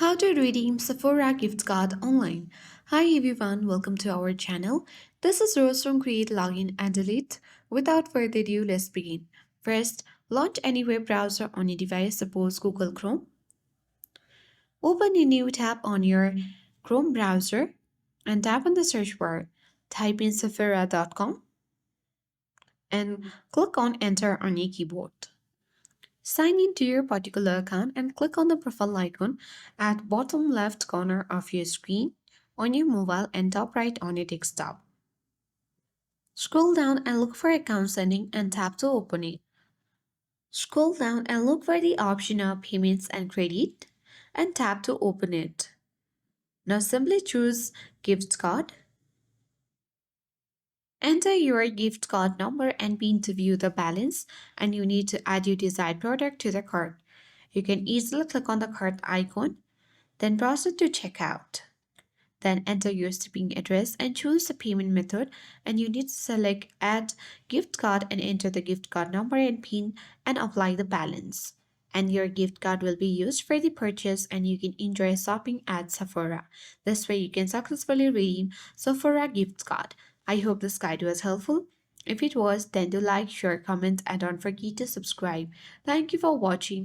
How to redeem Sephora gift card online. Hi everyone, welcome to our channel. This is Rose from Create Login and Delete. Without further ado, let's begin. First, launch any web browser on your device, suppose Google Chrome. Open a new tab on your Chrome browser and tap on the search bar. Type in sephora.com and click on enter on your keyboard. Sign into your particular account and click on the profile icon at bottom left corner of your screen on your mobile and top right on your desktop. Scroll down and look for account setting and tap to open it. Scroll down and look for the option of payments and credit and tap to open it. Now simply choose gift card. Enter your gift card number and PIN to view the balance, and you need to add your desired product to the cart. You can easily click on the cart icon, then proceed to checkout. Then enter your shipping address and choose the payment method, and you need to select add gift card and enter the gift card number and PIN and apply the balance. And your gift card will be used for the purchase and you can enjoy shopping at Sephora. This way you can successfully redeem Sephora gift card. I hope this guide was helpful. If it was, then do like, share, comment and don't forget to subscribe. Thank you for watching.